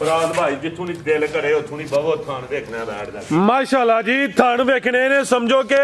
ਫਰਾਦ ਭਾਈ ਜਿੱਥੋਂ ਨਹੀਂ ਦਿਲ ਕਰੇ ਉੱਥੋਂ ਨਹੀਂ ਬਵੋ ਥਾਣ ਵੇਖਣਾ ਬੈਠ ਜਾ ਮਾਸ਼ਾਅੱਲਾ ਜੀ ਥਣ ਵੇਖਣੇ ਨੇ ਸਮਝੋ ਕਿ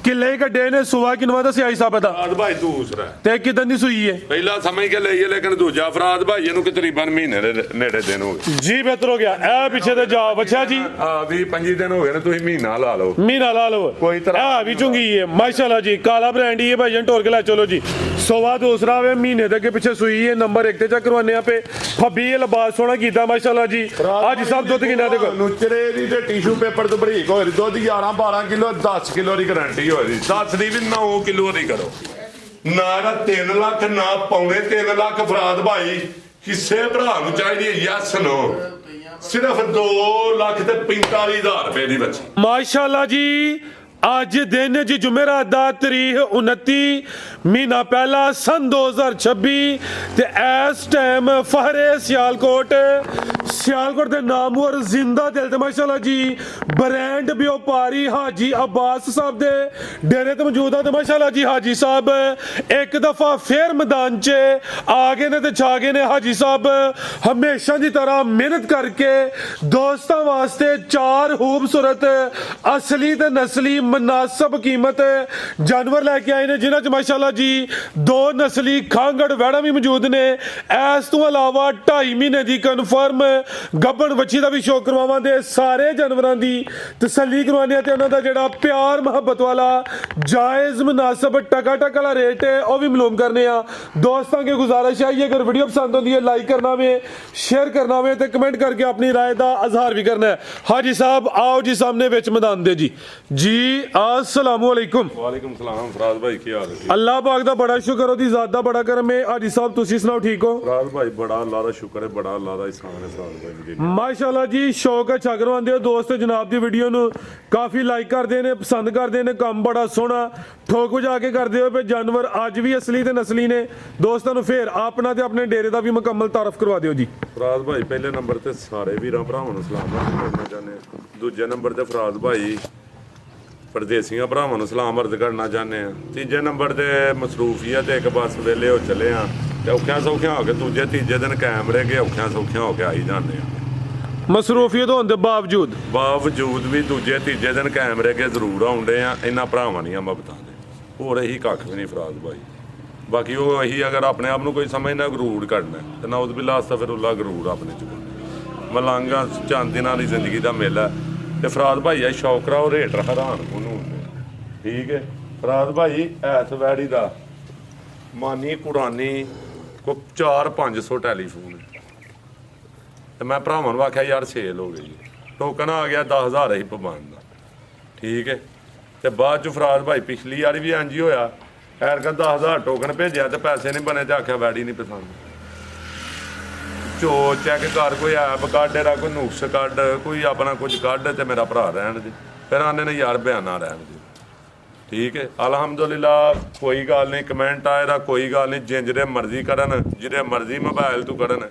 ਕਿੱਲੇ ਕੱਢੇ ਨੇ ਸੁਆ ਕਿਨਵਾ ਦਾ ਸਿਆਈ ਸਾਹਿਬ ਦਾ ਫਰਾਦ ਭਾਈ ਦੂਸਰਾ ਤੇ ਕਿਦਾਂ ਦੀ ਸੂਈ ਹੈ ਪਹਿਲਾ ਸਮਝ ਕੇ ਲਈਏ ਲੇਕਿਨ ਦੂਜਾ ਫਰਾਦ ਭਾਈ ਇਹਨੂੰ ਤਕਰੀਬਨ ਮਹੀਨੇ ਦੇ ਨੇੜੇ ਦਿਨ ਹੋ ਗਏ ਜੀ ਬਿਹਤਰ ਹੋ ਗਿਆ ਇਹ ਪਿੱਛੇ ਤੇ ਜਾ ਬੱਚਾ ਜੀ ਆ 20-25 ਦਿਨ ਹੋ ਗਏ ਨੇ ਤੁਸੀਂ ਮਹੀਨਾ ਲਾ ਲਓ ਮਹੀਨਾ ਲਾ ਲਓ ਕੋਈ ਤਰ੍ਹਾਂ ਇਹ ਵੀ ਚੁੰਗੀ ਹੈ ਮਾਸ਼ਾਅੱਲਾ ਜੀ ਕਾਲਾ ਬ੍ਰਾਂਡ ਹੀ ਹੈ ਭਾਈਜਾਨ ਟੋਰ ਕੇ ਲੈ ਚਲੋ ਜੀ ਸੋਵਾ ਦੂਸਰਾ ਵੇ ਮਹੀਨੇ ਦੇ ਅੱਗੇ ਪਿੱਛੇ ਸੂਈ ਹੈ ਨੰਬਰ 1 ਤੇ ਚੱਕ ਕਰਵਾਨੇ ਆ ਪੇ ਫੱਬੀ ਇਹ ਲਿਬਾਸ ਸੋਹਣਾ ਕੀਤਾ ਮਾਸ਼ਾਅੱਲਾ ਜੀ ਅੱਜ ਸਭ ਦੁੱਧ ਕਿੰਨਾ ਦੇਖੋ ਨੁਚਰੇ ਦੀ ਤੇ ਟਿਸ਼ੂ ਪੇਪਰ ਤੋਂ ਬਰੀਕ ਹੋਏ ਦੁੱਧ 11-12 ਕਿਲੋ 10 ਕਿਲੋ ਦੀ ਗਾਰੰਟੀ ਹੋਈ 10 ਦੀ ਵੀ 9 ਕਿਲੋ ਦੀ ਕਰੋ ਨਾ ਦਾ 3 ਲੱਖ ਨਾ ਪੌਣੇ 3 ਲੱਖ ਫਰਾਦ ਭਾਈ ਕਿਸੇ ਭਰਾ ਨੂੰ ਚਾਹੀਦੀ ਹੈ ਯੈਸ ਨੋ ਸਿਰਫ 2 ਲੱਖ ਤੇ 45,000 ਰੁਪਏ ਦੀ ਬੱਚੀ ਮਾਸ਼ਾਅੱਲਾ ਜੀ ਅੱਜ ਦਿਨ ਜੀ ਜੁਮੇਰਾਤ ਦਾ ਤਾਰੀਖ 29 ਮਹੀਨਾ ਪਹਿਲਾ ਸਨ 2026 ਤੇ ਇਸ ਟਾਈਮ ਫਹਰੇ ਸਿਆਲਕੋਟ ਦੇ ਨਾਮਵਰ ਜ਼ਿੰਦਾ ਦਿਲ ਤੇ ਮਾਸ਼ਾਅੱਲਾ ਜੀ ਬ੍ਰਾਂਡ ਵਪਾਰੀ ਹਾਜੀ ਅਬਾਸ ਸਾਹਿਬ ਦੇ ਡੇਰੇ ਤੇ ਮੌਜੂਦ ਆ ਤੇ ਮਾਸ਼ਾਅੱਲਾ ਜੀ ਹਾਜੀ ਸਾਹਿਬ ਇੱਕ ਦਫਾ ਫੇਰ ਮੈਦਾਨ 'ਚ ਆ ਗਏ ਨੇ ਤੇ ਛਾ ਗਏ ਨੇ ਹਾਜੀ ਸਾਹਿਬ ਹਮੇਸ਼ਾ ਦੀ ਤਰ੍ਹਾਂ ਮਿਹਨਤ ਕਰਕੇ ਦੋਸਤਾਂ ਵਾਸਤੇ 4 ਖੂਬਸੂਰਤ ਅਸਲੀ ਤੇ ਨਸਲੀ ਮੁਨਾਸਬ ਕੀਮਤ ਜਾਨਵਰ ਲੈ ਕੇ ਆਏ ਨੇ ਜਿਨ੍ਹਾਂ 'ਚ ਮਾਸ਼ਾਅੱਲਾ ਜੀ 2 ਨਸਲੀ ਖਾਂਗੜ ਵੈੜਾ ਵੀ ਮੌਜੂਦ ਨੇ ਇਸ ਤੋਂ ਇਲਾਵਾ 2.5 ਮਹੀਨੇ ਦੀ ਕਨਫਰਮ ਗੱਬਣ ਬੱਚੀ ਦਾ ਵੀ ਸ਼ੌਕ ਕਰਵਾਵਾਂਗੇ ਸਾਰੇ ਜਾਨਵਰਾਂ ਦੀ ਤਸੱਲੀ ਕਰਵਾਉਂਦੇ ਤੇ ਉਹਨਾਂ ਦਾ ਜਿਹੜਾ ਪਿਆਰ ਮੁਹੱਬਤ ਵਾਲਾ ਜਾਇਜ਼ ਮੁਨਾਸਬ ਟਕਾ ਵਾਲਾ ਰੇਟ ਹੈ ਉਹ ਵੀ ਮਾਲੂਮ ਕਰਨੇ ਆ ਦੋਸਤਾਂ ਕੇ ਗੁਜ਼ਾਰਿਸ਼ ਹੈ ਅਗਰ ਵੀਡੀਓ ਪਸੰਦ ਆਉਂਦੀ ਹੈ ਲਾਈਕ ਕਰਨਾ ਵੇ ਸ਼ੇਅਰ ਕਰਨਾ ਵੇ ਤੇ ਕਮੈਂਟ ਕਰਕੇ ਆਪਣੀ ਰਾਏ ਦਾ ਇਜ਼ਹਾਰ ਵੀ ਕਰਨਾ ਹੈ ਹਾਜੀ ਸਾਹਿਬ ਆਓ ਜੀ ਸਾਹਮਣੇ ਵਿੱਚ ਮੈਦਾਨ ਦੇ ਜੀ अस्सलामु अलैकुम वालेकुम सलाम फराज भाई की हाल है अल्लाह पाक दा बड़ा शुक्र ओदी ज़ात दा बड़ा करम है हाजी साहब तुसी सुनाओ ठीक हो फराज भाई बड़ा अल्लाह दा शुक्र है बड़ा अल्लाह दा एहसान है फराज भाई जी माशाअल्लाह जी शौक अच्छा करवांदे हो दोस्त जनाब दी वीडियो नु काफी लाइक करदे ने पसंद करदे ने काम बड़ा सोहना ठोक वजा के करदे हो पे जानवर अज भी असली ते नस्ली ने दोस्तां नु फिर अपना ते अपने डेरे दा भी मुकम्मल तारफ करवा दियो जी फराज भाई पहले नंबर ते सारे वीरां भरावां नु सलाम करना चाहने दूजे नंबर ते फराज भाई परदेसियां भरावां नूं सलाम अर्ज करना चाहते हैं तीजे नंबर ते मसरूफीयत एक बस वेले हो चले हाँ ते औखियां सौखियां हो के दूजे तीजे दिन कायम रह गए औखियां सौखियां हो के आई जाने मसरूफीयत होने के बावजूद भी दूजे तीजे दिन कायम रह के जरूर आउंडे आ इन्ना भरावां नहीं मैं बता दे होर यही कख भी नहीं फराज भाई बाकी वो यही अगर अपने आप कोई समझना गरूर करना तो ना उस बिला अस्तगफिरुल्लाह गरूर अपने च मलांगा चंद दिनां दी जिंदगी का मेला ते फराद भाई आ शौक करा रेट हैरान कोनू ठीक है फराद भाई ऐस वैड़ी दा मानी पुरानी को 400-500 टैलीफोन ते मैं भरावां नूं आख्या यार सेल हो गई टोकन आ गया 10,000 ही पवान दा ठीक है ते बाद च फराद भाई पिछली बारी भी इंज ही होया ऐरका 10,000 टोकन भेजा ते पैसे नहीं बने ते आख्या वैड़ी नहीं पसंद चो चैक कर कोई ऐप कढ़ एदा कोई नुक्स कढ़ कोई अपना कुछ कढ़ ते मेरा भरा रहन दे फिर आने ने यार बयाना रहन दे ठीक है अलहमदुलिल्लाह कोई गल नहीं कमेंट आए दा कोई गल नहीं जिंजरे मर्जी करन जिहदे मर्जी मोबाइल तू करन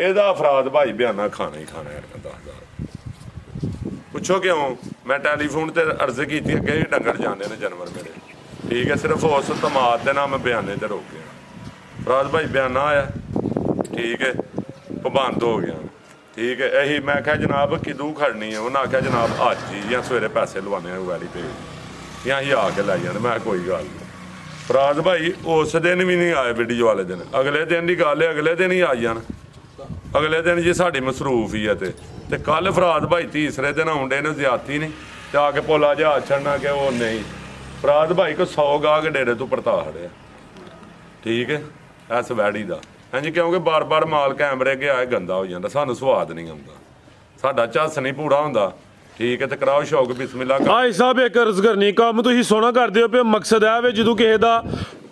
एदा अफराद भाई बयाना खाना ही खाना है 10,000 पुछो क्यों मैं टैलीफोन ते अर्ज की अगे ही डंगर जाने ने जानवर मेरे ठीक है सिर्फ उस तमाद दे नाम मैं बयाने ते रोक गया अफराद भाई बयाना आया ठीक है पाबंद हो गया ठीक है यही मैं क्या जनाब किदू खड़नी है उन्हें आख्या जनाब अज ही या सवेरे पैसे लवाने वैड़ी पे या ही आके लै जाने मैं कोई गल नहीं फराज भाई उस दिन भी नहीं आए वीडियो वाले दिन अगले दिन की गल है अगले दिन ही आई जान अगले दिन जी साड़ी मसरूफीयत है कल फराज भाई तीसरे दिन आउंडे ने ज्यादती नहीं तो आके पोला जहाज छड़ना कि वो नहीं फराज भाई को 100 गाहक डेरे तो परता खड़े ठीक है इस वैड़ी का हाँ जी क्योंकि बार बार माल कायम रह गया गंदा हो जाता सानू स्वाद नहीं आता साडा झस नहीं पूरा होंदा ठीक है तो कराओ शौक बिस्मिल्लाह भाई साहब एक अर्ज करनी काम तुसीं सोहना करदे हो पे मकसद है वे जदों किसी दा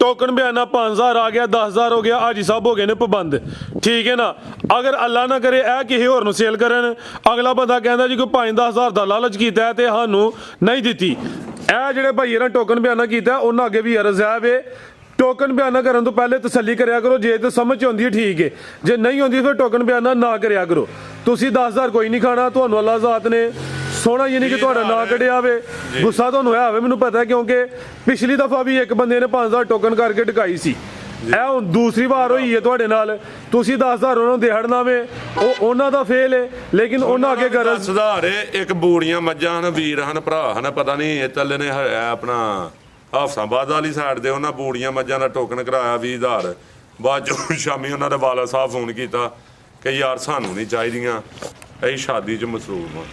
टोकन बयाना 5,000 आ गया 10,000 हो गया हाजी साहब हो गए ने पाबंद ठीक है ना अगर अल्लाह ना करे ए किसी होर नूं सेल करन अगला बंदा कहंदा जी कोई 5-10,000 दा लालच कीता है ते सानू नहीं दित्ती ए जिहड़े भाई ने टोकन बयाना कीता उन्हां अगे भी अर्ज है वे टोकन बयाना करने तो पहले तसल्ली करिया करो जे तो समझ आती है ठीक है जे नहीं आती फिर टोकन बयाना ना करिया करो तुसी 10,000 कोई नहीं खाना तुहानू अल्लाह ज़ात ने सोना यानी कि तुहाडा ना कढ़िया आवे गुस्सा तुहानू है मैनूं पता है क्योंकि पिछली दफ़ा भी एक बंदे ने 5,000 टोकन करके ढकाई सी ਇਹ ਹੁਣ ਦੂਸਰੀ ਵਾਰ ਹੋਈ ਹੈ ਤੁਹਾਡੇ ਨਾਲ, ਤੁਸੀਂ 10,000 ਉਹਨਾਂ ਨੂੰ ਦੇੜਨਾ ਵੇ, ਉਹ ਉਹਨਾਂ ਦਾ ਫੇਲ ਹੈ, ਲੇਕਿਨ ਉਹਨਾਂ ਅੱਗੇ ਗਰਜ ਸੁਧਾਰੇ ਇੱਕ ਬੂੜੀਆਂ ਮੱਝਾਂ ਹਨ, ਵੀਰ ਹਨ, ਭਰਾ ਹਨ, ਪਤਾ ਨਹੀਂ ਇਹ ਚੱਲੇ ਨੇ ਆਪਣਾ ਹਾਫਸਾਬਾਦ ਵਾਲੀ ਸਾਈਡ ਦੇ, ਉਹਨਾਂ ਬੂੜੀਆਂ ਮੱਝਾਂ ਦਾ ਟੋਕਨ ਕਰਾਇਆ 20,000। ਬਾਅਦ ਚੋਂ ਸ਼ਾਮੀ ਉਹਨਾਂ ਦੇ ਵਾਲਾ ਸਾਹਿਬ ਫੋਨ ਕੀਤਾ ਕਿ ਯਾਰ ਸਾਨੂੰ ਨਹੀਂ ਚਾਹੀਦੀਆਂ, ਅਸੀਂ ਸ਼ਾਦੀ 'ਚ ਮਸਰੂਫ ਹਾਂ।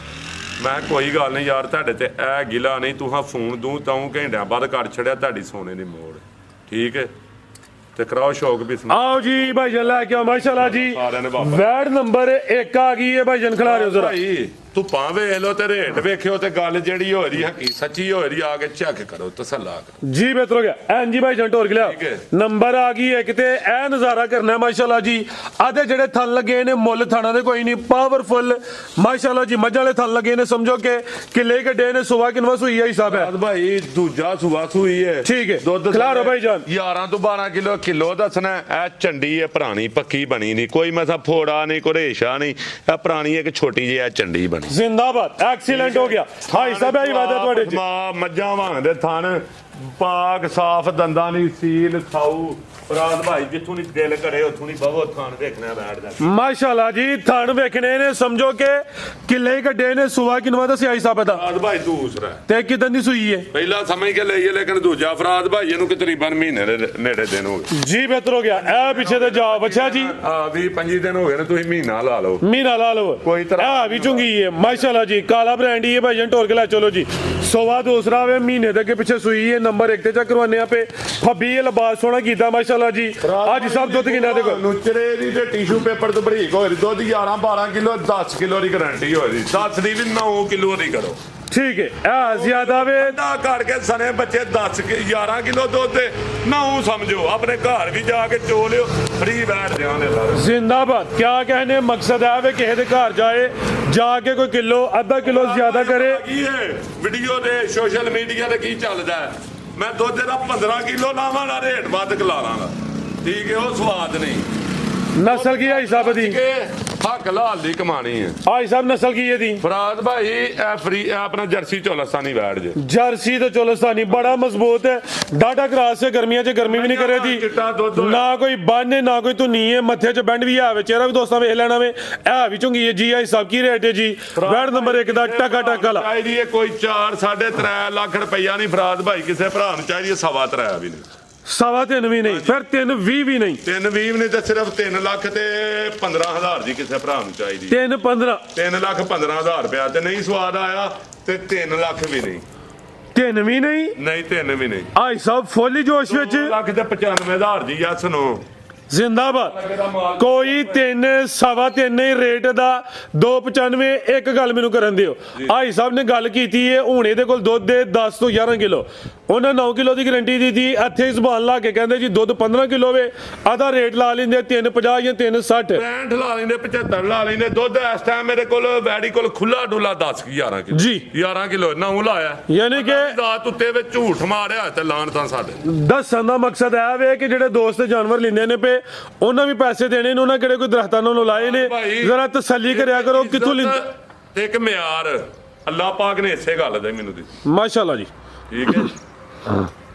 ਮੈਂ ਕੋਈ ਗੱਲ ਨਹੀਂ ਯਾਰ, ਤੁਹਾਡੇ ਤੇ ਇਹ ਗਿਲਾ ਨਹੀਂ, ਤੂੰ ਫੋਨ ਦੂੰ ਤਾਂ ਘੰਟਿਆਂ ਬਾਅਦ ਕਰ ਛੜਿਆ ਤੁਹਾਡੀ ਸੋਨੇ ਦੀ ਮੋੜ, ਠੀਕ ਹੈ, ਤੇ ਕਰਾਓ ਸ਼ੌਕ ਵੀ ਸੁਣਾ। ਆਓ ਜੀ ਭਾਈ ਜਨ ਲੈ ਕੇ ਆਓ, ਮਾਸ਼ਾਅੱਲਾ ਜੀ। ਸਾਰਿਆਂ ਨੇ ਬਾਬਾ ਵੈਡ ਨੰਬਰ 1 ਆ ਗਈ ਹੈ ਭਾਈ ਜਨ, ਖਿਲਾ ਰਿਓ ਜ਼ਰਾ। ਭਾਈ ਧੁੱਪਾਂ ਵੇਖ ਲਓ ਤੇ ਰੇਟ ਵੇਖਿਓ ਤੇ ਗੱਲ ਜਿਹੜੀ ਹੋ ਰਹੀ ਹੈ ਸੱਚੀ ਹੋ ਰਹੀ, ਆ ਕੇ ਚੈੱਕ ਕਰੋ, ਤਸੱਲਾ ਕਰੋ। ਜੀ ਬਿਹਤਰ ਹੋ ਗਿਆ ਐਨ ਜੀ ਭਾਈ ਜਨ, ਢੋਰ ਕੇ ਲਿਆਓ। ਠੀਕ ਹੈ। ਨੰਬਰ ਆ ਗਈ ਇੱਕ ਤੇ ਇਹ ਨਜ਼ਾਰਾ ਕਰਨਾ ਮਾਸ਼ਾਅੱਲਾ ਜੀ। ਆਦੇ ਜਿਹੜੇ ਥਣ ਲੱਗੇ ਨੇ ਮੁੱਲ ਥਾਣਾ ਦੇ ਕੋਈ ਨਹੀਂ, ਪਾਵਰਫੁਲ ਮਾਸ਼ਾਅੱਲਾ ਜੀ। ਮੱਝਾਂ ਵਾਲੇ ਥਣ ਲੱਗੇ ਨੇ, ਸਮਝੋ ਕਿ ਕਿਲੇ ਕੱਢੇ ਨੇ। ਸੁਬਾ ਕਿੰਨਾ ਸੂਈ ਹੈ ਹਿਸਾਬ ਹੈ ਭਾਈ ਦੂਜਾ ਸੁਬਾ ਸੂਈ ਹੈ, ਠੀਕ ਹੈ। ਦੁੱਧ ਖਿਲਾਰੋ ਭਾਈ ਜਾਨ। 11 ਤੋਂ 12 ਕਿਲੋ ਦੱਸਣਾ। ਇਹ ਚੰਡੀ ਹੈ, ਪੁਰਾਣੀ ਪੱਕੀ ਬਣੀ ਨਹੀਂ, ਕੋਈ ਮਸਾ ਫੋੜਾ ਨਹੀਂ, ਕੋਈ ਰੇਸ਼ਾ ਨਹੀਂ, ਇਹ ਪੁਰਾਣੀ ਇੱਕ ਛੋਟੀ ਜਿਹੀ ਚੰਡੀ ਬਣੀ। ਜ਼ਿੰਦਾਬਾਦ, ਐਕਸੀਲੈਂਟ ਹੋ ਗਿਆ। ਹਾਈ ਸਾਹਿਬ ਆਈ ਵਾਦਾ ਤੁਹਾਡੇ ਚ। ਮੱਝਾਂ ਵਾਂਗਦੇ ਥਣ, ਪਾਕ ਸਾਫ, ਦੰਦਾਂ ਦੀ ਸੀਲ ਥਾਊ। ਫਰਾਦ ਭਾਈ ਜਿੱਥੋਂ ਨਹੀਂ ਦਿਲ ਕਰੇ ਉੱਥੋਂ ਨਹੀਂ ਬਵੋ ਥਣ ਵੇਖਣਾ ਬੈਠ ਜਾ। ਮਾਸ਼ਾਅੱਲਾ ਜੀ, ਥਣ ਵੇਖਣੇ ਨੇ, ਸਮਝੋ ਕਿ ਕਿਲੇ ਕੱਢੇ ਨੇ। ਸੁਬਾ ਕਿੰਨਾ ਦੱਸਿਆ ਹਾਈ ਸਾਹਿਬ ਦਾ? ਫਰਾਦ ਭਾਈ ਦੂਸਰਾ ਤੇ ਕਿਦਾਂ ਦੀ ਸੂਈ ਹੈ? ਪਹਿਲਾਂ ਸਮਝ ਕੇ ਲਈਏ, ਲੇਕਿਨ ਦੂਜਾ ਫਰਾਦ ਭਾਈ ਇਹਨੂੰ ਕਿ ਤਕਰੀਬਨ ਮਹੀਨੇ ਦੇ ਨੇੜੇ ਦਿਨ ਹੋ ਗਏ। ਜੀ ਬਿਹਤਰ ਹੋ ਗਿਆ। ਇਹ ਪਿੱਛੇ ਤੇ ਜਾ ਬੱਚਾ ਜੀ, 20-25 ਦਿਨ ਹੋ ਗਏ ਨੇ, ਤੁਸੀਂ ਮਹੀਨਾ ਲਾ ਲਓ। ਮਹੀਨਾ ਲਾ ਲਓ। ਕੋਈ ਤਰ੍ਹਾਂ ਇਹ ਵੀ ਚੁੰਗੀ ਹੈ ਮਾਸ਼ਾਅੱਲਾ ਜੀ, ਕਾਲਾ ਬ੍ਰਾਂਡ ਹੀ ਹੈ ਭਾਈ ਜਨ, ਢੋਰ ਕੇ ਲੈ ਚਲੋ ਜੀ। ਸੁਬਾ ਦੂਸਰਾ ਵੇ, ਮਹੀਨੇ ਦੇ ਅੱਗੇ ਪਿੱਛੇ ਸੂਈ ਹੈ। ਨੰਬਰ 1 ਤੇ ਚੱਕ ਕਰਵਾਨੇ ਆਪੇ। ਫੱਬੀ ਇਹ ਲਿਬਾਸ ਸੋਹਣਾ ਕੀਤਾ ਮਾਸ਼ਾਅੱਲਾ ਜੀ। ਅੱਜ ਸਭ ਦੁੱਧ ਕਿੰਨਾ ਦੇਖੋ, ਨੁਚਰੇ ਦੀ ਤੇ ਟਿਸ਼ੂ ਪੇਪਰ ਤੋਂ ਬਰੀਕ ਹੋਏ, ਦੁੱਧ 11-12 ਕਿਲੋ, 10 ਕਿਲੋ ਦੀ ਗਾਰੰਟੀ ਹੋਈ, 10 ਦੀ ਵੀ 9 ਕਿਲੋ ਦੀ ਕਰੋ, ਠੀਕ ਹੈ। ਇਹ ਜ਼ਿਆਦਾ ਵੇ ਦਾ ਕਰਕੇ ਸਨੇ ਬੱਚੇ 11 ਕਿਲੋ ਦੁੱਧ ਦੇ 9 ਸਮਝੋ, ਆਪਣੇ ਘਰ ਵੀ ਜਾ ਕੇ ਚੋ ਲਿਓ, ਫ੍ਰੀ ਬੈਠ ਜਾਣੇ ਸਾਰੇ। ਜ਼ਿੰਦਾਬਾਦ। ਕਿਆ कहने मकसद है वे ਕਿਸੇ ਦੇ ਘਰ ਜਾਏ, ਜਾ ਕੇ ਕੋਈ ਕਿਲੋ ਅੱਧਾ ਕਿਲੋ ਜ਼ਿਆਦਾ ਕਰੇ। ਕੀ ਹੈ ਵੀਡੀਓ ਦੇ ਸੋਸ਼ਲ ਮੀਡੀਆ ਤੇ ਕੀ ਚੱਲਦਾ ਹੈ, ਮੈਂ ਦੁੱਧ ਦਾ 15 ਕਿਲੋ ਲਾਵਾਂ ਨਾ ਰੇਟ ਵੱਧ ਕਲਾ ਲਾਂਗਾ, ਠੀਕ ਹੈ, ਉਹ ਸਵਾਦ ਨਹੀਂ। ਨਸਲ ਕੀ ਹਾਈ ਸਾਹਿਬ ਦੀ? ਕਿ ਹੱਕ ਲਾਲ ਦੀ ਕਮਾਣੀ ਹੈ। ਹਾਈ ਸਾਹਿਬ ਨਸਲ ਕੀ ਇਹਦੀ? ਫਰਾਦ ਭਾਈ ਇਹ ਫਰੀ ਆਪਣਾ ਜਰਸੀ ਚੋਲਸਤਾਨੀ ਬੈਠ ਜੇ, ਜਰਸੀ ਤੇ ਚੋਲਸਤਾਨੀ, ਬੜਾ ਮਜ਼ਬੂਤ ਹੈ। ਡਾਟਾ ਕਰਾਸ ਹੈ, ਗਰਮੀਆਂ 'ਚ ਗਰਮੀ ਵੀ ਨਹੀਂ ਕਰੇ ਦੀ, ਚਿੱਟਾ ਦੁੱਧ ਹੋਇਆ। ਨਾ ਕੋਈ ਬੰਨ ਨਾ ਕੋਈ ਧੁਨੀ ਹੈ, ਮੱਥੇ 'ਚ ਬੈਂਡ ਵੀ ਆਵੇ, ਚਿਹਰਾ ਵੀ ਦੋਸਤਾਂ ਵੇਖ ਲੈਣਾ ਵੇ। ਇਹ ਵੀ ਚੁੰਗੀ ਹੈ ਜੀ। ਹਾਈ ਸਾਹਿਬ ਕੀ ਰੇਟ ਹੈ ਜੀ? ਵੈਡ ਨੰਬਰ 1 ਦਾ ਟਕਾ ਟਕਾ ਲਾ ਚਾਹੀਦੀ ਹੈ ਕੋਈ 4-3.5 ਲੱਖ ਰੁਪਈਆ ਨਹੀਂ ਫਰਾਦ ਭਾਈ, ਕਿਸੇ ਭਰਾ ਨੂੰ ਚਾਹੀਦੀ ਹੈ 3.25 ਵੀ ਨਹੀਂ, 3.25 ਵੀ ਨਹੀਂ, ਫਿਰ 3.20 ਵੀ ਨਹੀਂ, 3.20 ਨਹੀਂ ਤੇ ਸਿਰਫ 3 ਲੱਖ ਤੇ 15,000 ਦੀ ਕਿਸੇ ਭਰਾ ਨੂੰ ਚਾਹੀਦੀ। 3.15 3,15,000 ਰੁਪਇਆ ਤੇ ਨਹੀਂ ਸਵਾਦ ਆਇਆ ਤੇ 3 ਲੱਖ ਵੀ ਨਹੀਂ, 3 ਵੀ ਨਹੀਂ, ਨਹੀਂ 3 ਵੀ ਨਹੀਂ। ਹਾਈ ਸਾਹਿਬ ਫੁੱਲੀ ਜੋਸ਼ ਵਿੱਚ 2 ਲੱਖ ਤੇ 95,000 ਦੀ ਯਸ ਨੂੰ ਜ਼ਿੰਦਾਬਾਦ। ਕੋਈ 3.3 ਨਹੀਂ ਰੇਟ ਦਾ, 2.95। ਇੱਕ ਗੱਲ ਮੈਨੂੰ ਕਰਨ ਦਿਓ, ਹਾਈ ਸਾਹਿਬ ਨੇ ਗੱਲ ਕੀਤੀ ਹੈ ਹੁਣ ਇਹਦੇ ਕੋਲ ਦੁੱਧ ਦੇ 10 ਤੋਂ 11 ਕਿਲੋ, ਉਹਨਾਂ 9 ਕਿਲੋ ਦੀ ਗਾਰੰਟੀ ਦਿੱਤੀ। ਇੱਥੇ ਜ਼ਬਾਨ ਲਾ ਕੇ ਕਹਿੰਦੇ ਜੀ ਦੁੱਧ 15 ਕਿਲੋ ਵੇ, ਆਧਾ ਰੇਟ ਲਾ ਲੈਂਦੇ 3.50 ਜਾਂ 3.60, 65 ਲਾ ਲੈਂਦੇ, 75 ਲਾ ਲੈਂਦੇ। ਦੁੱਧ ਇਸ ਟਾਈਮ ਮੇਰੇ ਕੋਲ ਵੈੜੀ ਕੋਲ ਖੁੱਲਾ ਡੁੱਲਾ 10-11 ਕਿਲੋ ਜੀ, 11 ਕਿਲੋ ਨਾ ਲਾਇਆ, ਯਾਨੀ ਕਿ ਰਾਤ ਉੱਤੇ ਵਿੱਚ ਝੂਠ ਮਾਰਿਆ ਤੇ ਲਾਣ ਤਾਂ ਸਾਡੇ। ਦੱਸਣ ਦਾ ਮਕਸਦ ਇਹ ਵੇ ਕਿ ਜਿਹੜੇ ਦੋਸਤ ਜਾਨਵਰ ਲੈਂਦੇ ਨੇ ਪਏ, ਉਹਨਾਂ ਵੀ ਪੈਸੇ ਦੇਣੇ ਨੇ, ਉਹਨਾਂ ਕਿਹੜੇ ਕੋਈ ਦਰਖਤਾਂ ਨੂੰ ਲਾਏ ਨੇ। ਜ਼ਰਾ ਤਸੱਲੀ ਕਰਿਆ ਕਰੋ ਕਿੱਥੋਂ ਲੈਂਦੇ। ਤੇ ਇੱਕ ਮਿਆਰ ਅੱਲਾਹ ਪਾਕ ਨੇ ਇਸੇ ਗੱਲ ਦਾ ਮੈਨੂੰ ਦਿੱਤੀ, ਮਾਸ਼ਾਅੱਲਾ ਜੀ। ਠੀਕ ਹੈ।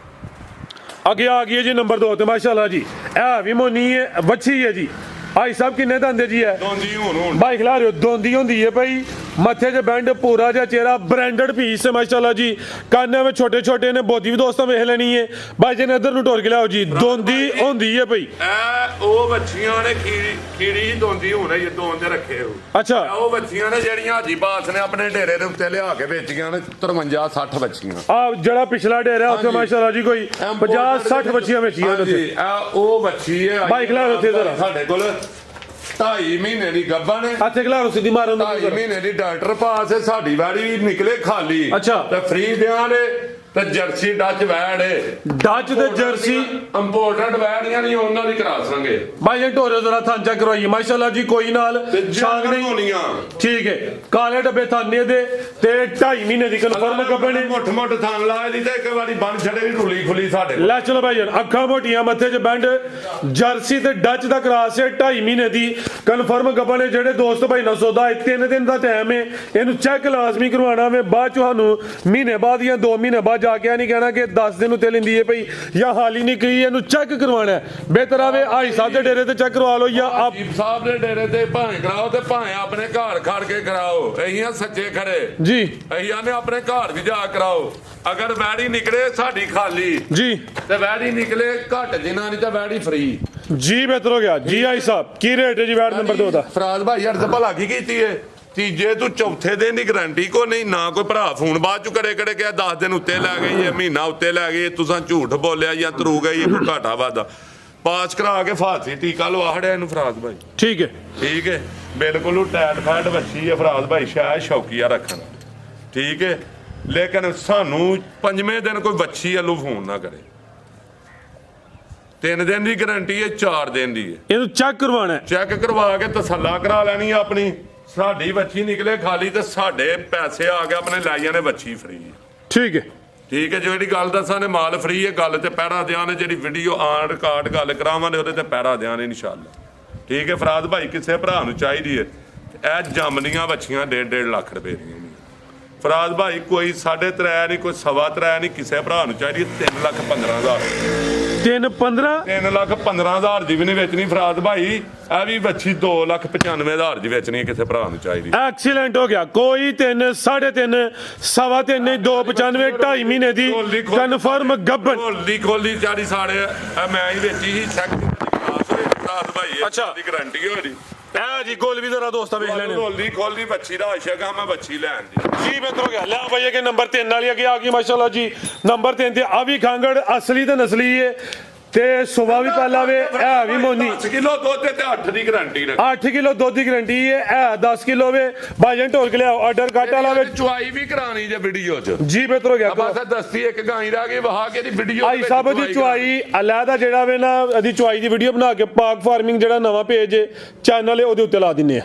ਅੱਗੇ ਆ ਗਈ ਹੈ ਜੀ ਨੰਬਰ 2 ਤੇ ਮਾਸ਼ਾਅੱਲਾ ਜੀ। ਇਹ ਵੀ ਮੋਨੀ ਹੈ, ਵੱਛੀ ਹੈ ਜੀ। ਹਾਈ ਸਾਹਿਬ ਕਿੰਨੇ ਦੰਦੇ ਜੀ ਹੈ? ਦੋਂਦੀ ਹੁਣ ਬਾਈ ਖਿਲਾ ਰਹੇ ਹੋ, ਦੋਂਦੀ ਹੁੰਦੀ ਹੈ ਭਾਈ, ਮੱਥੇ 'ਚ ਬੈਂਡ, ਪੂਰਾ ਜਿਹਾ ਚਿਹਰਾ, ਬ੍ਰਾਂਡਡ ਪੀਸ ਹੈ ਮਾਸ਼ਾਅੱਲਾ ਜੀ। ਕੰਨਾਂ ਵਿੱਚ ਛੋਟੇ ਛੋਟੇ ਨੇ, ਬੋਦੀ ਵੀ ਦੋਸਤਾਂ ਵੇਖ ਲੈਣੀ ਹੈ। ਬਾਈ ਜੀ ਨੇ ਇੱਧਰ ਨੂੰ ਟੋਰ ਕੇ ਲਿਆਓ ਜੀ। ਦੋਂਦੀ ਹੁੰਦੀ ਹੈ ਭਾਈ। ਇਹ ਉਹ ਬੱਚੀਆਂ ਨੇ ਖੀੜੀ ਦੋਂਦੀ ਹੁਣ ਇਹ ਦੋਂਦ ਰੱਖੇ ਹੋ। ਅੱਛਾ, ਉਹ ਬੱਚੀਆਂ ਨੇ ਜਿਹੜੀਆਂ ਹਾਜੀ ਬਾਸ ਨੇ ਆਪਣੇ ਡੇਰੇ ਦੇ ਉੱਤੇ ਲਿਆ ਕੇ ਵੇਚੀਆਂ ਨੇ, 53-60 ਬੱਚੀਆਂ। ਆ ਜਿਹੜਾ ਪਿਛਲਾ ਡੇਰਾ ਉੱਥੇ ਮਾਸ਼ਾਅੱਲਾ ਜੀ ਕੋਈ 50-60 ਬੱਚੀਆਂ ਵੇਚੀਆਂ ਨੇ ਉੱਥੇ। ਇਹ ਉਹ ਬੱਚੀ ਹੈ ਬਾਈ ਖਿਲਾ ਰਹੇ ਉੱਥੇ ਜ਼ਰਾ। ਸਾਡੇ ਕੋਲ 2.5 ਮਹੀਨੇ ਦੀ ਗੱਭਣ ਹੈ, ਇੱਥੇ ਖਿਲਾ ਰੋ ਸਿੱਧੀ ਮਾਰਨ ਨੂੰ। 2.5 ਮਹੀਨੇ ਦੀ ਡਾਕਟਰ ਪਾਸ ਹੈ, ਸਾਡੀ ਵਾੜੀ ਨਿਕਲੇ ਖਾਲੀ। ਅੱਛਾ। ਤੇ ਫ੍ਰੀ ਦਿਆਂ ਨੇ ਤੇ ਜਰਸੀ ਡੱਚ ਵੈੜ ਹੈ, ਡੱਚ ਤੇ ਜਰਸੀ ਇੰਪੋਰਟੈਂਟ ਵੈੜੀਆਂ ਨਹੀਂ, ਉਹਨਾਂ ਦੀ ਕਰਾ ਸਾਂਗੇ। ਭਾਈ ਜੀ ਢੋਰੇ ਜ਼ਰਾ ਥਾਂਚਾ ਕਰਵਾਈਏ ਮਾਸ਼ਾਅੱਲਾ ਜੀ, ਕੋਈ ਨਾਲ ਛਾਂਗ ਨਹੀਂ ਹੋਣੀਆਂ, ਠੀਕ ਹੈ। ਕਾਲੇ ਡੱਬੇ ਥਾਨੇ ਦੇ ਤੇ 2.5 ਮਹੀਨੇ ਦੀ ਕਨਫਰਮ ਕੱਪੜੇ, ਮੁੱਠ ਥਾਨ ਲਾਏ ਦੀ ਤੇ ਇੱਕ ਵਾਰੀ ਬਣ ਛੜੇ ਦੀ ਢੁਲੀ ਖੁੱਲੀ ਸਾਡੇ ਕੋਲ। ਲੈ ਚਲੋ ਭਾਈ ਜੀ, ਅੱਖਾਂ ਮੋਟੀਆਂ, ਮੱਥੇ 'ਚ ਬੈਂਡ, ਜਰਸੀ ਤੇ ਡੱਚ ਦਾ ਕਰਾਸ ਹੈ, 2.5 ਮਹੀਨੇ ਦੀ ਕਨਫਰਮ ਕੱਪੜੇ। ਜਿਹੜੇ ਦੋਸਤ ਭਾਈ ਨਾਲ ਸੌਦਾ ਹੈ, 3 ਦਿਨ ਦਾ ਟਾਈਮ ਹੈ, ਇਹਨੂੰ ਚੈੱਕ ਲਾਜ਼ਮੀ ਕਰਵਾਉਣਾ ਵੇ। ਬਾਅਦ ਤੁਹਾਨੂੰ ਮਹੀਨੇ ਬਾਅਦ ਜਾਂ 2 ਮਹੀਨੇ ਬਾਅਦ ਜਾ ਕੇ ਨਹੀਂ ਕਹਿਣਾ ਕਿ 10 ਦਿਨ ਉੱਤੇ ਲੈਂਦੀ ਹੈ ਭਈ ਜਾਂ ਹਾਲ ਹੀ ਨਹੀਂ ਕਹੀ ਇਹਨੂੰ ਚੈੱਕ ਕਰਵਾਉਣਾ ਹੈ। ਬਿਹਤਰ ਆਵੇ ਹਾਈ ਸਾਹਿਬ ਦੇ ਡੇਰੇ ਤੇ ਚੈੱਕ ਕਰਵਾ ਲਓ ਜਾਂ ਆਪ ਦੀਪ ਸਾਹਿਬ ਦੇ ਡੇਰੇ ਤੇ ਭਾਵੇਂ ਕਰਾਓ ਤੇ ਭਾਵੇਂ ਆਪਣੇ ਘਰ ਖੜ ਕੇ ਕਰਾਓ। ਅਸੀਂ ਆ ਸੱਚੇ ਖੜੇ ਜੀ, ਅਸੀਂ ਆਨੇ ਆਪਣੇ ਘਰ ਵੀ ਜਾ ਕਰਾਓ। ਅਗਰ ਵੈੜੀ ਨਿਕਲੇ ਸਾਡੀ ਖਾਲੀ ਜੀ ਤੇ ਵੈੜੀ ਨਿਕਲੇ ਘੱਟ ਜਿਨਾ ਨਹੀਂ ਤਾਂ ਵੈੜੀ ਫ੍ਰੀ ਜੀ। ਬਿਹਤਰ ਹੋ ਗਿਆ ਜੀ। ਹਾਈ ਸਾਹਿਬ ਕੀ ਰੇਟ ਹੈ ਜੀ ਵੈਟ ਨੰਬਰ 2 ਦਾ? ਫਰਾਜ਼ ਭਾਈ ਯਾਰ ਤੇ ਭਲਾ ਕੀ ਕੀਤੀ ਏ? ਤੀਜੇ ਤੂੰ ਚੌਥੇ ਦਿਨ ਦੀ ਗਾਰੰਟੀ ਕੋ ਨਹੀਂ ਨਾ ਕੋਈ ਭਰਾ ਫੋਨ ਬਾਅਦ ਚ ਕਰੇ ਕਿ 10 ਦਿਨ ਉੱਤੇ ਲੈ ਗਈ ਹੈ, ਮਹੀਨਾ ਉੱਤੇ ਲੈ ਗਈ, ਤੁਸੀਂ ਝੂਠ ਬੋਲਿਆ ਜਾਂ ਤਰੂ ਗਈ ਕੋਈ ਘਾਟਾ ਵਾਦਾ ਪਾਸ ਕਰਾ ਕੇ ਫਾਸੀ ਟੀਕਾ ਲਵਾ ਹੜਿਆ ਇਹਨੂੰ ਫਰਾਜ਼ ਭਾਈ। ਠੀਕ ਹੈ, ਠੀਕ ਹੈ, ਬਿਲਕੁਲ ਟੈਟ ਫੈਟ ਵੱਛੀ ਹੈ ਫਰਾਜ਼ ਭਾਈ, ਸ਼ਾਇਦ ਸ਼ੌਕੀਆ ਰੱਖਣ। ਠੀਕ ਹੈ, ਲੇਕਿਨ ਸਾਨੂੰ ਪੰਜਵੇਂ ਦਿਨ ਕੋਈ ਵੱਛੀ ਵੱਲੋਂ ਫੋਨ ਨਾ ਕਰੇ। 3 ਦਿਨ ਦੀ ਗਾਰੰਟੀ ਹੈ, 4 ਦਿਨ ਦੀ ਹੈ। ਇਹਨੂੰ ਚੈੱਕ ਕਰਵਾਉਣਾ ਹੈ। ਚੈੱਕ ਕਰਵਾ ਕੇ ਤਸੱਲਾ ਕਰਾ ਲੈਣੀ ਆ ਆਪਣੀ। ਸਾਡੀ ਵੱਛੀ ਨਿਕਲੇ ਖਾਲੀ ਤੇ ਸਾਡੇ ਪੈਸੇ ਆ ਗਏ ਆਪਣੇ ਲਾਈਆਂ ਨੇ ਵੱਛੀ ਫ੍ਰੀ। ਠੀਕ ਹੈ, ਠੀਕ ਹੈ, ਜਿਹੜੀ ਗੱਲ ਦੱਸਾਂ ਨੇ ਮਾਲ ਫ੍ਰੀ ਹੈ, ਗੱਲ ਤੇ ਪਹਿਰਾ ਦਿਆਂ ਨੇ, ਜਿਹੜੀ ਵੀਡੀਓ ਆਨ ਰਿਕਾਰਡ ਗੱਲ ਕਰਾਵਾਂਗੇ ਉਹਦੇ ਤੇ ਪਹਿਰਾ ਦਿਆਂ ਨੇ ਇਨਸ਼ਾਅੱਲਾ। ਠੀਕ ਹੈ ਫਰਾਜ਼ ਭਾਈ, ਕਿਸੇ ਭਰਾ ਨੂੰ ਚਾਹੀਦੀ ਹੈ ਇਹ ਜੰਮਦੀਆਂ ਵੱਛੀਆਂ 1.5 ਲੱਖ ਰੁਪਏ ਦੀਆਂ ਨੇ ਫਰਾਜ਼ ਭਾਈ। ਕੋਈ 3.5 ਨਹੀਂ, ਕੋਈ 3.25 ਨਹੀਂ, ਕਿਸੇ ਭਰਾ ਨੂੰ ਚਾਹੀਦੀ 3,15,000 3-15 3,15,000 ਦੀ ਵੀ ਨਹੀਂ ਵੇਚਣੀ ਫਰਾਜ਼ ਭਾਈ। ਇਹ ਵੀ ਵੱਛੀ 2,95,000 ਦੀ ਵੇਚਣੀ ਹੈ, ਕਿਸੇ ਭਰਾ ਨੂੰ ਚਾਹੀਦੀ। ਐਕਸੀਲੈਂਟ ਹੋ ਗਿਆ। ਕੋਈ 3, 3.5, 3.25 ਨਹੀਂ, 295 2.5 ਮਹੀਨੇ ਦੀ ਕਨਫਰਮ ਗੱਬਨ ਖੋਲੀ ਚਾਰੀ ਸਾੜੇ ਮੈਂ ਹੀ ਵੇਚੀ ਸੀ ਫਰਾਜ਼ ਭਾਈ। ਅੱਛਾ। ਦੀ ਗਾਰੰਟੀ ਹੋ ਰਹੀ ਐ ਜੀ ਗੋਲ ਵੀ ਜ਼ਰਾ ਦੋਸਤਾਂ ਵੇਖ ਲੈਣੇ। ਖੋਲੀ ਬੱਚੀ ਦਾ ਆਸ਼ਕ ਆ ਮੈਂ ਬੱਚੀ ਲੈਣ ਦੀ ਜੀ। ਬਿਹਤਰ ਹੋ ਗਿਆ। ਲੈ ਭਾਈ ਕਿ ਨੰਬਰ 3 ਵਾਲੀ ਅੱਗੇ ਆ ਗਈ ਮਾਸ਼ਾਅੱਲਾ ਜੀ। ਨੰਬਰ 3 ਤੇ ਆ ਵੀ ਖਾਂਗੜ ਅਸਲੀ ਤੇ ਨਸਲੀ ਹੈ ਤੇ ਸੁਬਾ ਵੀ ਪਹਿਲਾ ਵੇ ਇਹ ਵੀ ਮੋਨੀ 10 ਕਿਲੋ ਦੁੱਧ ਤੇ 8 ਦੀ ਗਾਰੰਟੀ ਰੱਖ। 8 ਕਿਲੋ ਦੁੱਧ ਦੀ ਗਾਰੰਟੀ ਹੈ। ਇਹ 10 ਕਿਲੋ ਵੇ ਭਾਜਨ ਢੋਲ ਕੇ ਲਿਆਓ ਆਰਡਰ ਕੱਟ ਵਾਲਾ ਵੇ। ਚੁਆਈ ਵੀ ਕਰਾਣੀ ਜੇ ਵੀਡੀਓ 'ਚ। ਜੀ ਬਿਹਤਰ ਹੋ ਗਿਆ। ਬਸ ਦਸਤੀ ਇੱਕ ਗਾਈ ਰਹਿ ਗਈ ਵਹਾ ਕੇ ਦੀ ਵੀਡੀਓ ਭਾਈ ਸਾਹਿਬ ਦੀ ਚੁਆਈ ਅਲੱਗਾ ਜਿਹੜਾ ਵੇ ਨਾ ਇਹਦੀ ਚੁਆਈ ਦੀ ਵੀਡੀਓ ਬਣਾ ਕੇ ਪਾਕ ਫਾਰਮਿੰਗ ਜਿਹੜਾ ਨਵਾਂ ਪੇਜ ਚੈਨਲ ਹੈ ਉਹਦੇ ਉੱਤੇ ਲਾ ਦਿੰਨੇ ਆ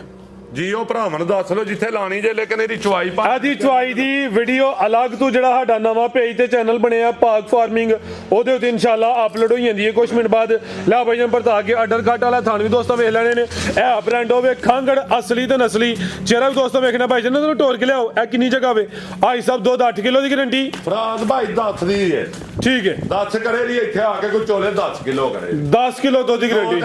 ਜੀ। ਉਹ ਭਰਾਵਾਂ ਨੂੰ ਦੱਸ ਲਓ ਜਿੱਥੇ ਲਾਣੀ ਜੇ, ਲੇਕਿਨ ਇਹਦੀ ਚੁਆਈ ਇਹਦੀ ਚੁਆਈ ਦੀ ਵੀਡੀਓ ਅਲੱਗ ਤੋਂ ਜਿਹੜਾ ਸਾਡਾ ਨਵਾਂ ਪੇਜ ਤੇ ਚੈਨਲ ਬਣਿਆ ਪਾਕ ਫਾਰਮਿੰਗ ਉਹਦੇ ਉੱਤੇ ਇਨਸ਼ਾਅੱਲਾ ਅਪਲੋਡ ਹੋ ਜਾਂਦੀ ਹੈ ਕੁਝ ਮਿੰਟ ਬਾਅਦ। ਲੈ ਭਾਈ ਜਨ ਪਰਤਾ ਕੇ ਆਰਡਰ ਕੱਟ ਵਾਲਾ ਥਾਣ ਵੀ ਦੋਸਤਾਂ ਵੇਖ ਲੈਣੇ ਨੇ। ਇਹ ਬ੍ਰਾਂਡ ਹੋਵੇ ਖਾਂਗੜ ਅਸਲੀ ਤੇ ਨਸਲੀ। ਚਿਹਰਾ ਵੀ ਦੋਸਤਾਂ ਵੇਖਣਾ ਭਾਈ ਜਨ ਨੂੰ ਟੋਰ ਕੇ ਲਿਆਓ। ਇਹ ਕਿੰਨੀ ਜਗ੍ਹਾ ਵੇ? ਭਾਈ ਸਾਹਿਬ ਦੁੱਧ 8 ਕਿਲੋ ਦੀ ਗਾਰੰਟੀ ਫਰਾਜ਼ ਭਾਈ ਦੱਸਦੀ ਹੈ। ਠੀਕ ਹੈ, 10 ਕਰੇ ਦੀ ਇੱਥੇ ਆ ਕੇ ਕੋਈ ਚੋਲੇ 10 ਕਿਲੋ ਕਰੇ 10 ਕਿਲੋ ਦੁੱਧ ਦੀ ਗਾਰੰਟੀ।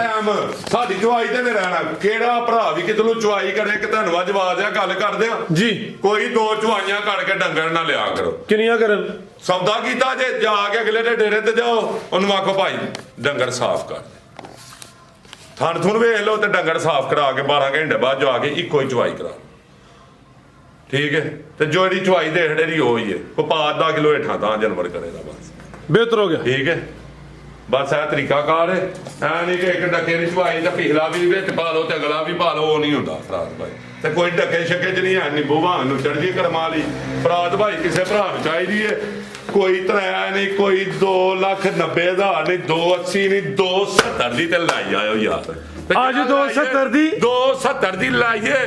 ਸਾਡੀ ਚੁਆਈ ਤੇ ਨਹੀਂ ਰਹਿਣਾ। ਕਿਹੜਾ ਭਰਾ ਵੀ ਕਿਤੇ ਨੂੰ ਚੁਆਈ ਕਰੇ ਕਿ ਧੰਨਵਾਦ ਜਵਾਬ ਆ ਗੱਲ ਕਰਦੇ ਆ ਜੀ। ਕੋਈ 2 ਚੁਆਈਆਂ ਕੱਢ ਕੇ ਡੰਗਰ ਨਾ ਲਿਆ ਕਰੋ। ਕਿੰਨੀਆਂ ਕਰਨ? ਸੌਦਾ ਕੀਤਾ ਜੇ ਜਾ ਕੇ ਅਗਲੇ ਦੇ ਡੇਰੇ ਤੇ ਜਾਓ ਉਹਨੂੰ ਆਖੋ ਭਾਈ ਡੰਗਰ ਸਾਫ਼ ਕਰ ਥਣ ਥੁਣ ਵੇਖ ਲਓ ਤੇ ਡੰਗਰ ਸਾਫ਼ ਕਰਾ ਕੇ 12 ਘੰਟੇ ਬਾਅਦ ਜਾ ਕੇ ਇੱਕੋ ਹੀ ਚੁਆਈ ਕਰਾ। ਠੀਕ ਹੈ, ਤੇ ਜਿਹੜੀ ਚੁਆਈ ਦੇਖੜੇ ਦੀ ਹੋਈ ਹੈ ਕੋ 5 ਕਿਲੋ ਹੇਠਾਂ ਤਾਂ ਜਾਨਵਰ ਕਰੇਗਾ ਬਸ। ਬਿਹਤਰ ਹੋ ਗਿਆ। ਠੀਕ ਹੈ, ਬਸ ਇਹ ਤਰੀਕਾਕਾਰ ਹੈ। ਐ ਨਹੀਂ ਕਿ ਇੱਕ ਡੱਕੇ ਦੀ ਚੁਆਈ ਤਾਂ ਪਿਛਲਾ ਵੀ ਵਿੱਚ ਪਾ ਲਓ ਤੇ ਅਗਲਾ ਵੀ ਪਾ ਲਓ, ਉਹ ਨਹੀਂ ਹੁੰਦਾ ਫਰਾਜ਼ ਭਾਈ। ਤੇ ਕੋਈ ਡੱਕੇ ਛੱਕੇ ਚ ਨਹੀਂ ਹੈ ਨਿੰਬੂ ਭਾਣ ਨੂੰ ਚੜ੍ਹਦੀ ਕਰਮਾ ਲਈ ਫਰਾਜ਼ ਭਾਈ। ਕਿਸੇ ਭਰਾ ਨੂੰ ਚਾਹੀਦੀ ਹੈ ਕੋਈ ਤਰਾਇਆ ਨਹੀਂ, ਕੋਈ 2,90,000 ਨਹੀਂ, 280 ਨਹੀਂ, 270 ਦੀ ਤੇ ਲਾਈ ਆਇਓ ਯਾਰ। ਅੱਜ 270 ਦੀ 270 ਦੀ ਲਾਈਏ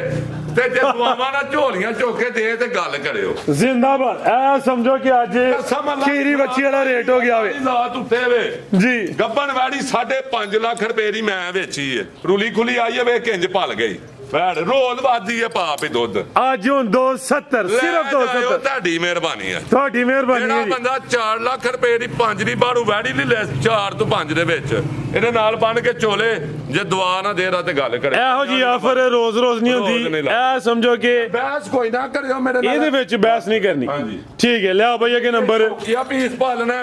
ਤੇ ਜੇ ਦੁਆਵਾਂ ਨਾਲ ਝੋਲੀਆਂ ਚੁੱਕ ਕੇ ਦੇ ਤੇ ਗੱਲ ਕਰਿਓ। ਜ਼ਿੰਦਾਬਾਦ। ਐ ਸਮਝੋ ਕਿ ਅੱਜ ਖੀਰੀ ਬੱਚੀ ਵਾਲਾ ਰੇਟ ਹੋ ਗਿਆ ਵੇ। ਲਾਤ ਉੱਤੇ ਵੇ ਜੀ। ਗੱਬਨ ਵੈੜੀ 5.5 ਲੱਖ ਰੁਪਏ ਦੀ ਮੈਂ ਵੇਚੀ ਏ। ਰੁਲੀ ਖੁਲੀ ਆਈ ਏ ਵੇ ਕਿੰਜ ਭਲ ਗਈ ਵੈੜ ਰੋਜ਼ ਵਾਦੀ ਏ ਪਾਪ ਹੀ ਦੁੱਧ। ਅੱਜ ਹੁਣ 270 ਸਿਰਫ 270। ਤੁਹਾਡੀ ਮਿਹਰਬਾਨੀ ਹੈ। ਤੁਹਾਡੀ ਮਿਹਰਬਾਨੀ ਜਿਹੜਾ ਹੈ ਜੀ। ਬੰਦਾ 4 ਲੱਖ ਰੁਪਏ ਦੀ 5 ਦੀ ਬਾੜੂ ਵੈੜੀ ਨਹੀਂ ਲੈ 4 ਤੋਂ 5 ਦੇ ਵਿੱਚ ਇਹਦੇ ਨਾਲ ਬੰਨ ਕੇ ਚੋਲੇ ਜੇ ਦਵਾ ਨਾ ਦੇ ਰਾ ਤੇ ਗੱਲ ਕਰੇ। ਇਹੋ ਜੀ ਆਫਰ ਰੋਜ਼ ਰੋਜ਼ ਨਹੀਂ ਹੁੰਦੀ। ਐ ਸਮਝੋ ਕਿ ਬਹਿਸ ਕੋਈ ਨਾ ਕਰਿਓ ਮੇਰੇ ਨਾਲ। ਇਹਦੇ ਵਿੱਚ ਬਹਿਸ ਨਹੀਂ ਕਰਨੀ। ਹਾਂਜੀ ਠੀਕ ਹੈ। ਲਿਆਓ ਭਈਆ ਕੇ ਨੰਬਰ ਕੀ ਪੀਸ ਪਾਲਣਾ।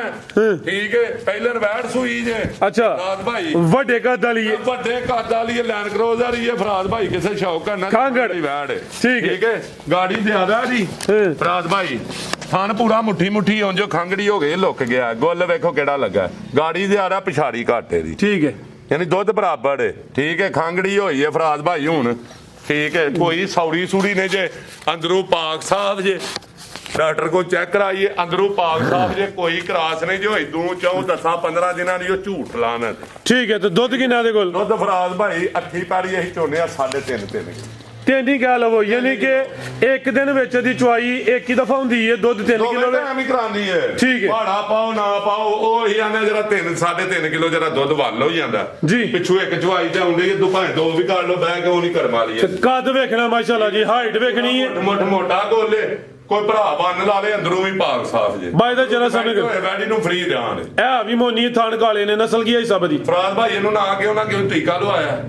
ਠੀਕ ਹੈ, ਪਹਿਲੇ ਵੈੜ ਸੂਈ ਜੇ। ਅੱਛਾ ਫਰਾਜ਼ ਭਾਈ ਵੱਡੇ ਕੱਦ ਵਾਲੀ ਹੈ। ਵੱਡੇ ਕੱਦ ਵਾਲੀ ਲੈਂਡ ਕਰੋਜ਼ਰ ਹੀ ਹੈ ਫਰਾਜ਼ ਭਾਈ। ਕਿਸੇ ਸ਼ੌਕ ਕਰਨਾ ਖਾਂਗੜ ਵੈੜ। ਠੀਕ ਹੈ, ਗਾੜੀ ਜ਼ਿਆਦਾ ਜੀ ਫਰਾਜ਼ ਭਾਈ। ਥਣ ਪੂਰਾ ਮੁੱਠੀ ਮੁੱਠੀ ਹੋਂ ਜੋ ਖੰਗੜੀ ਹੋ ਗਈ ਲੁੱਕ ਗਿਆ। ਗੁੱਲ ਵੇਖੋ ਕਿਹੜਾ ਲੱਗਾ। ਗਾੜੀ ਜ਼ਿਆਦਾ ਪਿਛਾੜੀ ਘਾਟੇ ਦੀ। ਠੀਕ ਹੈ, ਯਾਨੀ ਦੁੱਧ ਬਰਾਬਰ ਹੈ। ਠੀਕ ਹੈ, ਖੰਗੜੀ ਹੋਈ ਹੈ ਫਰਾਜ਼ ਭਾਈ ਹੁਣ। ਠੀਕ ਹੈ, ਕੋਈ ਸੌੜੀ ਸੂੜੀ ਨੇ ਜੇ ਅੰਦਰੋਂ ਪਾਕ ਸਾਹਿਬ ਜੇ ਡਾਕਟਰ ਕੋ ਚੈੱਕ ਕਰਾਈਏ ਅੰਦਰੋਂ ਪਾਕ ਸਾਹਿਬ ਜੇ ਕੋਈ ਕਰਾਸ ਨਹੀਂ ਜੋ ਇਦੋਂ ਚਾਹੋ 10-15 ਦਿਨਾਂ ਦੀ ਉਹ ਝੂਠ ਲਾਣਾ। ਠੀਕ ਹੈ। ਤੇ ਦੁੱਧ ਕਿੰਨਾ ਦੇ ਕੋਲ? ਦੁੱਧ ਫਰਾਜ਼ ਭਾਈ ਅੱਠੀ ਪੈੜੀ ਅਸੀਂ ਚੋਨੇ ਆ 3.5 ਤਿੰਨ ਗੱਲ ਹੋ ਯਾਨੀ ਕਿ ਇੱਕ ਦਿਨ ਵਿੱਚ ਦੀ ਚੁਆਈ ਇੱਕ ਹੀ ਦਫਾ ਹੁੰਦੀ ਹੈ। ਦੁੱਧ 3 ਕਿਲੋ ਐਵੇਂ ਕਰਾਂਦੀ ਹੈ। ਠੀਕ ਹੈ, ਭਾੜਾ ਪਾਓ ਨਾ ਪਾਓ ਉਹ ਹੀ ਆਂਦਾ ਜਿਹੜਾ 3.5 ਕਿਲੋ ਜਿਹੜਾ ਦੁੱਧ ਵੱਲ ਹੋ ਜਾਂਦਾ ਜੀ। ਪਿੱਛੋਂ ਇੱਕ ਚੁਆਈ ਤੇ ਆਉਂਦੀ ਹੈ ਭਾਵੇਂ 2 ਵੀ ਕਰ ਲਓ ਬਹਿ ਕੇ ਉਹ ਨਹੀਂ ਕਰਮਾ ਲਈ। ਕੱਦ ਵੇਖਣਾ ਮਾਸ਼ਾਅੱਲਾ ਜੀ। ਹਾਈਟ ਵੇਖਣੀ ਹੈ। ਮੋਟਾ ਗੋਲੇ ਕੋਈ ਭਰਾ ਬੰਨ ਲਾ ਲੇ ਅੰਦਰੋਂ ਵੀ ਪਾਕ ਸਾਫ ਜੇ ਬਾਈ ਦਾ ਜਰਾ ਸਮਝ ਹੋਏ ਵੈਡੀ ਨੂੰ ਫ੍ਰੀ ਦਿਆਂ ਨੇ ਇਹ ਵੀ ਮੋਨੀ ਥਣ ਕਾਲੇ ਨੇ ਨਸਲ ਕੀ ਹੈ ਸਭ ਦੀ ਫਰਾਦ ਭਾਈ ਇਹਨੂੰ ਨਾ ਕਿ ਉਹਨਾਂ ਕਿਉਂ ਟੀਕਾ ਲਵਾਇਆ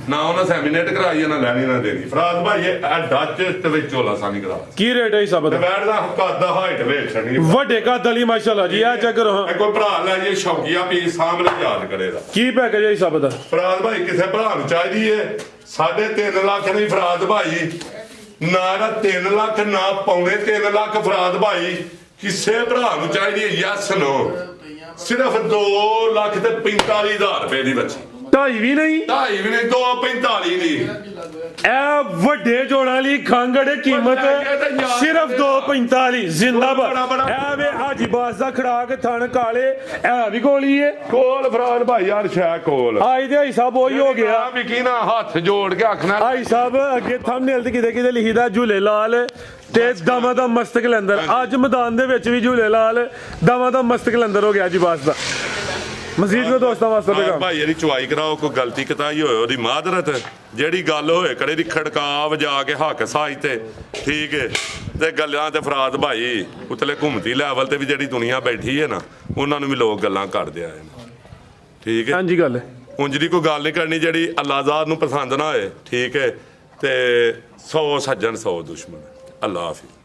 ਨਾ ਉਹਨਾਂ ਸੈਮੀਨੇਟ ਕਰਾਈ ਨਾ ਲੈਣੀ ਨਾ ਦੇਣੀ ਫਰਾਦ ਭਾਈ ਇਹ ਡੱਚ ਤੇ ਵਿੱਚ ਝੋਲਾ ਸਾਨੀ ਕਰਾ ਕੀ ਰੇਟ ਹੈ ਸਭ ਦਾ ਬੈਠ ਦਾ ਕੱਦ ਦਾ ਹਾਈਟ ਵੇਖਣੀ ਵੱਡੇ ਕੱਦ ਵਾਲੀ ਮਾਸ਼ਾਅੱਲਾ ਜੀ ਇਹ ਚੈੱਕ ਕਰੋ ਕੋਈ ਭਰਾ ਲੈ ਜੇ ਸ਼ੌਕੀਆ ਪੀਸ ਸਾਹਮਣੇ ਯਾਦ ਕਰੇਗਾ ਕੀ ਪੈਕੇਜ ਹੈ ਸਭ ਦਾ ਫਰਾਦ ਭਾਈ ਕਿਸੇ ਭਰਾ ਨੂੰ ਚਾਹੀਦੀ ਏ 3.5 ਲੱਖ ਨਹੀਂ ਫਰਾਦ ਭਾਈ ਨਾ ਇਹਦਾ 3 ਲੱਖ ਨਾ ਪੌਣੇ 3 ਲੱਖ ਫਰਾਦ ਭਾਈ ਕਿਸੇ ਭਰਾ ਨੂੰ ਚਾਹੀਦੀ ਏ ਯੈਸ ਨੋ ਸਿਰਫ 2 ਲੱਖ ਤੇ 45,000 ਰੁਪਏ ਦੀ ਬੱਚੀ 2.5 ਵੀ ਨਹੀਂ 2.5 ਵੀ ਨਹੀਂ 2.45 ਦੀ ਇਹ ਵੱਡੇ ਜੋੜਾਂ ਲਈ ਖਾਂਗੜੇ ਕੀਮਤ ਸਿਰਫ 2.45 ਜ਼ਿੰਦਾਬਾਦ ਇਹ ਵੇ ਹਾਜੀ ਬਾਸ ਦਾ ਖੜਾਕ ਥਣ ਕਾਲੇ ਇਹ ਵੀ ਗੋਲੀ ਏ ਕੋਲ ਫਰਾਦ ਭਾਈ ਯਾਰ ਸ਼ੈ ਕੋਲ ਆਈ ਦੇ ਹਿਸਾਬ ਉਹੀ ਹੋ ਗਿਆ ਵੀ ਕੀ ਨਾ ਹੱਥ ਜੋੜ ਕੇ ਆਖਣਾ ਆਈ ਸਾਹਿਬ ਅੱਗੇ ਥੰਬਨੇਲ ਤੇ ਕਿਤੇ ਲਿਖੀਦਾ ਝੂਲੇ ਲਾਲ ਤੇ ਦਮਾ ਦਾ ਮਸਤਕ ਲੰਦਰ ਅੱਜ ਮੈਦਾਨ ਦੇ ਵਿੱਚ ਵੀ ਝੂਲੇ ਲਾਲ ਦਮਾ ਦਾ ਮਸਤਕ ਲੰਦਰ ਹੋ ਗਿਆ ਜੀ ਬਾਸ ਦਾ ਮਜ਼ੀਦ ਕੋ ਦੋਸਤਾਂ ਵਾਸਤੇ ਬੇਗਾ ਭਾਈ ਇਹਦੀ ਚੁਆਈ ਕਰਾਓ ਕੋਈ ਗਲਤੀ ਕਤਾਈ ਹੋਏ ਉਹਦੀ ਮਾਦਰਤ ਜਿਹੜੀ ਗੱਲ ਹੋਏ ਕੜੇ ਦੀ ਖੜਕਾ ਵਜਾ ਕੇ ਹੱਕ ਸਾਜ ਤੇ ਠੀਕ ਹੈ ਤੇ ਗੱਲਾਂ ਤੇ ਫਰਾਦ ਭਾਈ ਉਤਲੇ ਘੁੰਮਤੀ ਲੈਵਲ ਤੇ ਵੀ ਜਿਹੜੀ ਦੁਨੀਆ ਬੈਠੀ ਹੈ ਨਾ ਉਹਨਾਂ ਨੂੰ ਵੀ ਲੋਕ ਗੱਲਾਂ ਕਰਦੇ ਆਏ ਨੇ ਠੀਕ ਹੈ ਹਾਂਜੀ ਗੱਲ ਉਂਝ ਦੀ ਕੋਈ ਗੱਲ ਨਹੀਂ ਕਰਨੀ ਜਿਹੜੀ ਅੱਲਾਹਜ਼ਾਦ ਨੂੰ ਪਸੰਦ ਨਾ ਹੋਏ ਠੀਕ ਹੈ ਤੇ 100 ਸੱਜਣ 100 ਦੁਸ਼ਮਣ ਅੱਲਾਹ ਹਾਫਿਜ਼